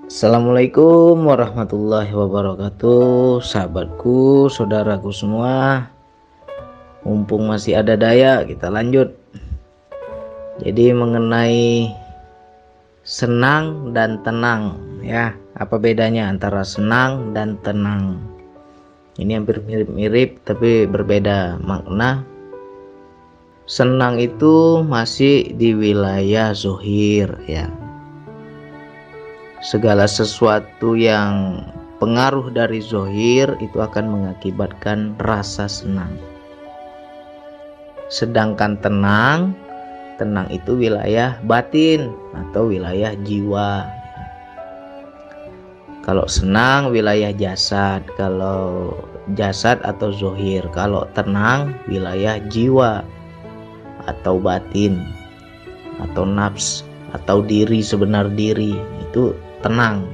Assalamualaikum warahmatullahi wabarakatuh, sahabatku, saudaraku semua. Mumpung masih ada daya, kita lanjut. Jadi mengenai senang dan tenang, ya. Apa bedanya antara senang dan tenang? Ini hampir mirip-mirip tapi berbeda makna. Senang itu masih di wilayah zohir, ya. Segala sesuatu yang pengaruh dari zohir itu akan mengakibatkan rasa senang. Sedangkan tenang itu wilayah batin atau wilayah jiwa. Kalau senang wilayah jasad, kalau jasad atau zohir. Kalau tenang wilayah jiwa atau batin atau nafs atau diri, sebenar diri, itu tenang.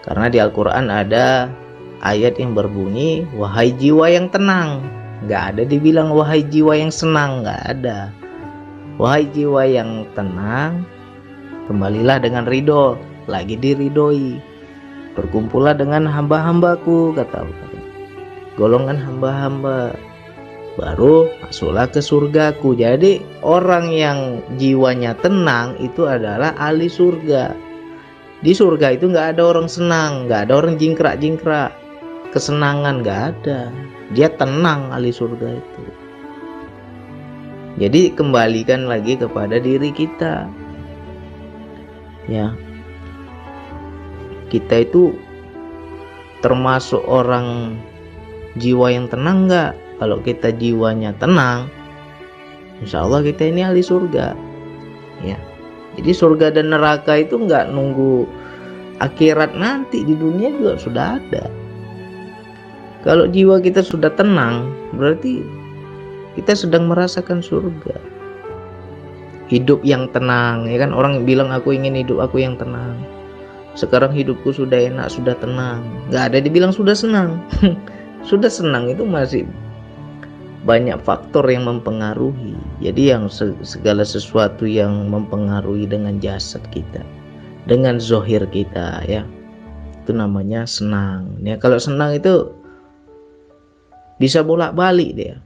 Karena di Al-Quran ada ayat yang berbunyi wahai jiwa yang tenang. Gak ada dibilang wahai jiwa yang senang, gak ada. Wahai jiwa yang tenang, kembalilah dengan ridho, lagi diridhoi. Berkumpullah dengan hamba-hambaku, kata Allah, golongan hamba-hamba, baru masuklah ke surgaku. Jadi orang yang jiwanya tenang itu adalah ahli surga. Di surga itu nggak ada orang senang, nggak ada orang jingkrak-jingkrak, kesenangan nggak ada. Dia tenang, ahli surga itu. Jadi kembalikan lagi kepada diri kita, ya. Kita itu termasuk orang jiwa yang tenang nggak? Kalau kita jiwanya tenang, insya Allah kita ini ahli surga, ya. Jadi surga dan neraka itu nggak nunggu akhirat, nanti di dunia juga sudah ada. Kalau jiwa kita sudah tenang, berarti kita sedang merasakan surga. Hidup yang tenang, ya kan? Orang bilang aku ingin hidup aku yang tenang. Sekarang hidupku sudah enak, sudah tenang. Nggak ada dibilang sudah senang. Sudah senang itu masih banyak faktor yang mempengaruhi. Jadi yang segala sesuatu yang mempengaruhi dengan jasad kita, dengan zohir kita, ya, itu namanya senang. Ya, kalau senang itu bisa bolak-balik dia.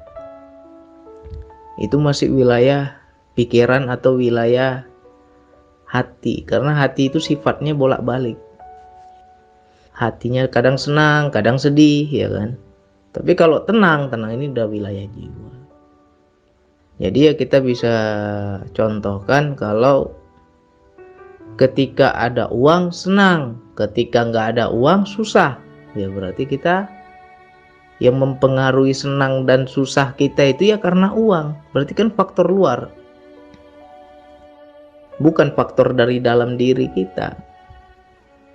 Itu masih wilayah pikiran atau wilayah hati, karena hati itu sifatnya bolak-balik. Hatinya kadang senang, kadang sedih, ya kan? Tapi kalau tenang ini udah wilayah jiwa. Jadi ya kita bisa contohkan, kalau ketika ada uang senang, ketika nggak ada uang susah. Ya berarti kita yang mempengaruhi senang dan susah kita itu ya karena uang. Berarti kan faktor luar, bukan faktor dari dalam diri kita.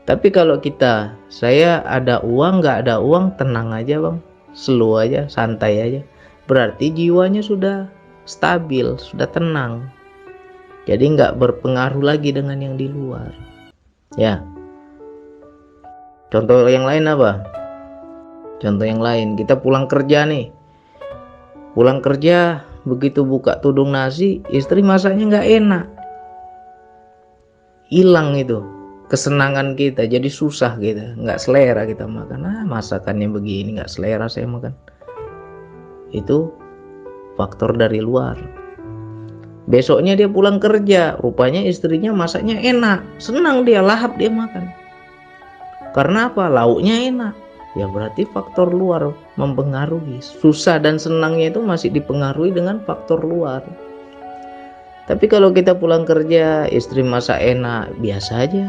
Tapi kalau saya ada uang, nggak ada uang, tenang aja bang, slow aja, santai aja, berarti jiwanya sudah stabil, sudah tenang. Jadi nggak berpengaruh lagi dengan yang di luar, ya. Contoh yang lain apa? Contoh yang lain, kita pulang kerja nih. Pulang kerja, begitu buka tudung nasi, istri masaknya nggak enak, hilang itu kesenangan kita, jadi susah kita, nggak selera kita makan. Masakannya begini, nggak selera saya makan. Itu faktor dari luar. Besoknya dia pulang kerja, rupanya istrinya masaknya enak, senang dia, lahap dia makan. Karena apa? Lauknya enak. Ya berarti faktor luar mempengaruhi. Susah dan senangnya itu masih dipengaruhi dengan faktor luar. Tapi kalau kita pulang kerja, istri masak enak, biasa aja.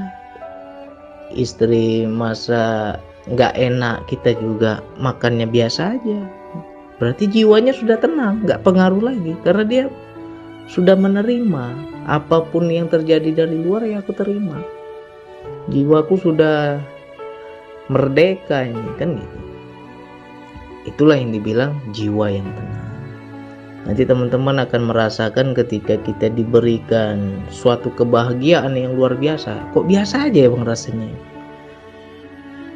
Istri masak nggak enak, kita juga makannya biasa aja. Berarti jiwanya sudah tenang, nggak pengaruh lagi, karena dia sudah menerima apapun yang terjadi dari luar, ya aku terima. Jiwaku sudah merdeka ini, kan gitu. Itulah yang dibilang jiwa yang tenang. Nanti teman-teman akan merasakan ketika kita diberikan suatu kebahagiaan yang luar biasa. Kok biasa aja ya bang rasanya?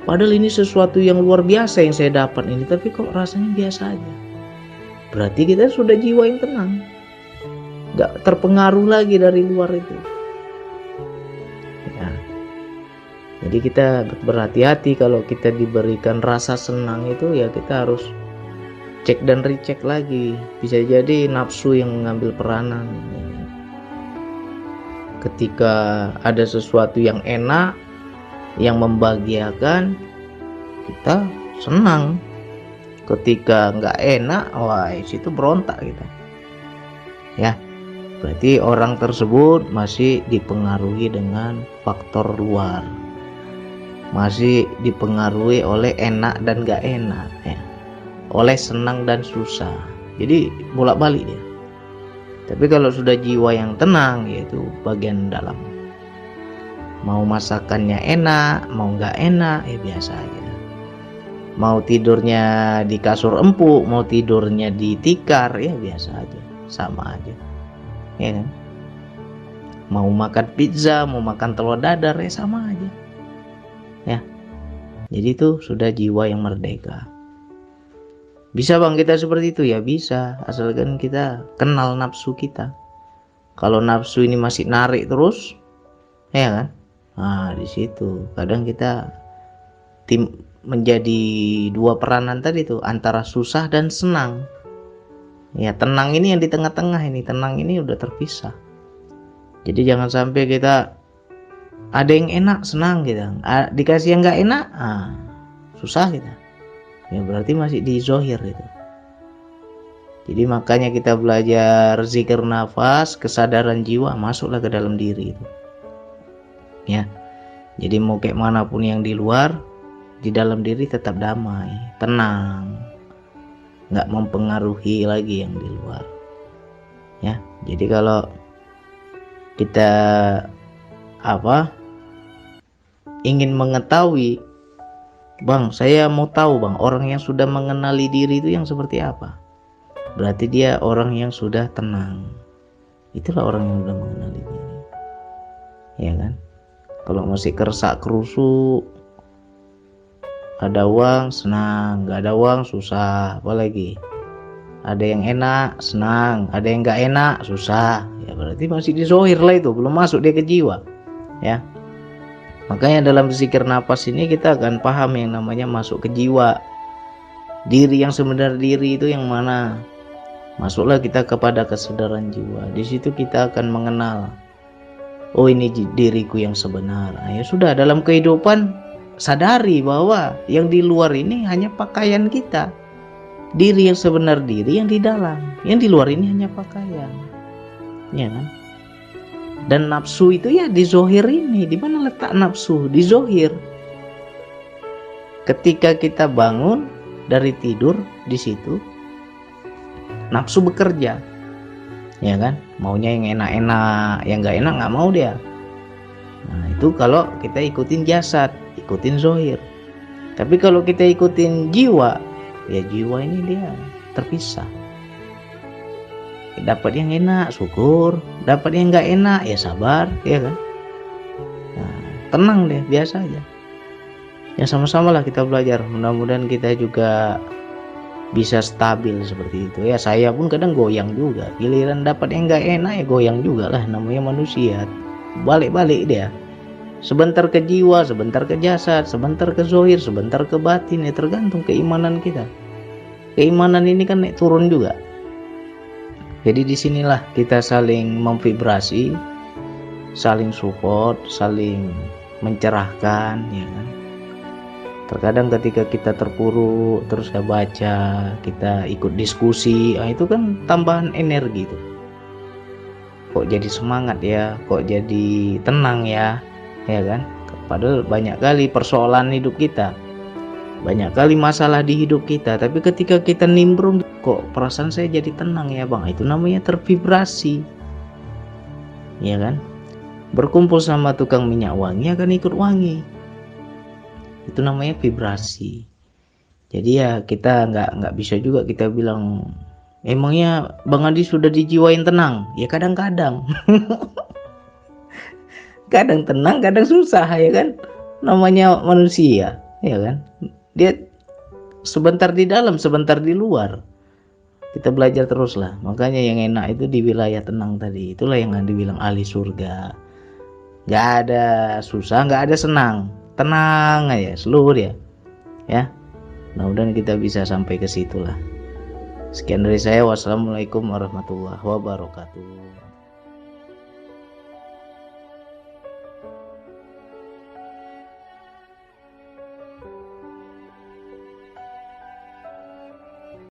Padahal ini sesuatu yang luar biasa yang saya dapat ini, tapi kok rasanya biasa aja. Berarti kita sudah jiwa yang tenang, gak terpengaruh lagi dari luar itu. Ya. Jadi kita berhati-hati kalau kita diberikan rasa senang itu, ya kita harus cek dan recheck lagi. Bisa jadi nafsu yang mengambil peranan. Ketika ada sesuatu yang enak, yang membahagiakan, kita senang. Ketika nggak enak, wah situ berontak kita. Ya, berarti orang tersebut masih dipengaruhi dengan faktor luar, masih dipengaruhi oleh enak dan nggak enak, ya, oleh senang dan susah. Jadi bolak-balik dia. Tapi kalau sudah jiwa yang tenang, yaitu bagian dalam, mau masakannya enak, mau nggak enak, ya biasa aja. Mau tidurnya di kasur empuk, mau tidurnya di tikar, ya biasa aja, sama aja, ya kan? Mau makan pizza, mau makan telur dadar, ya sama aja, ya. Jadi itu sudah jiwa yang merdeka. Bisa bang kita seperti itu? Ya bisa, asalkan kita kenal nafsu kita. Kalau nafsu ini masih narik terus, ya kan? Nah di situ kadang kita menjadi dua peranan tadi tuh, antara susah dan senang. Ya tenang ini yang di tengah-tengah ini, tenang ini udah terpisah. Jadi jangan sampai kita ada yang enak senang gitu, dikasih yang nggak enak susah kita. Ya berarti masih di zohir itu. Jadi makanya kita belajar zikir nafas, kesadaran jiwa masuklah ke dalam diri itu. Ya. Jadi mau kayak manapun yang di luar, di dalam diri tetap damai, tenang, nggak mempengaruhi lagi yang di luar. Ya, jadi kalau kita ingin mengetahui, bang, saya mau tahu bang, orang yang sudah mengenali diri itu yang seperti apa? Berarti dia orang yang sudah tenang. Itulah orang yang sudah mengenali diri, ya kan? Kalau masih kersak kerusuk, ada uang senang, nggak ada uang susah, apalagi ada yang enak senang, ada yang nggak enak susah, ya berarti masih di zohir lah itu, belum masuk dia ke jiwa, ya. Makanya dalam zikir nafas ini kita akan paham yang namanya masuk ke jiwa, diri yang sebenarnya diri itu yang mana. Masuklah kita kepada kesadaran jiwa, di situ kita akan mengenal, oh ini diriku yang sebenar. Ya sudah, dalam kehidupan sadari bahwa yang di luar ini hanya pakaian kita. Diri yang sebenar diri yang di dalam, yang di luar ini hanya pakaian, ya kan? Dan nafsu itu ya di zohir ini. Di mana letak nafsu? Di zohir. Ketika kita bangun dari tidur, di situ nafsu bekerja, ya kan? Maunya yang enak-enak, yang nggak enak nggak mau dia. Nah itu kalau kita ikutin jasad, ikutin zohir. Tapi kalau kita ikutin jiwa, ya jiwa ini dia terpisah. Dapat yang enak syukur, dapat yang nggak enak ya sabar, ya kan? Nah, tenang deh, biasa aja. Ya sama-sama lah kita belajar. Mudah-mudahan kita juga bisa stabil seperti itu. Ya saya pun kadang goyang juga. Giliran dapat yang nggak enak ya goyang juga lah. Namanya manusia. Balik-balik dia. Sebentar ke jiwa, sebentar ke jasad, sebentar ke zohir, sebentar ke batin, ya tergantung keimanan kita. Keimanan ini kan naik turun juga. Jadi disinilah kita saling memvibrasi, saling support, saling mencerahkan, ya kan. Terkadang ketika kita terpuruk, terus kita baca, kita ikut diskusi, itu kan tambahan energi tuh. Kok jadi semangat ya, kok jadi tenang ya, ya kan? Padahal banyak kali persoalan hidup kita, banyak kali masalah di hidup kita, tapi ketika kita nimbrung, kok perasaan saya jadi tenang ya bang, itu namanya tervibrasi, ya kan? Berkumpul sama tukang minyak wangi akan ikut wangi, itu namanya vibrasi. Jadi ya kita nggak bisa juga kita bilang emangnya Bang Adi sudah dijiwain tenang. Ya kadang-kadang kadang tenang, kadang susah, ya kan? Namanya manusia, ya kan? Dia sebentar di dalam, sebentar di luar. Kita belajar terus lah. Makanya yang enak itu di wilayah tenang tadi. Itulah yang dibilang ahli surga. Gak ada susah, gak ada senang. tenang aja seluruh ya. Mudah-mudahan kita bisa sampai ke situ lah. Sekian dari saya, wassalamualaikum warahmatullahi wabarakatuh.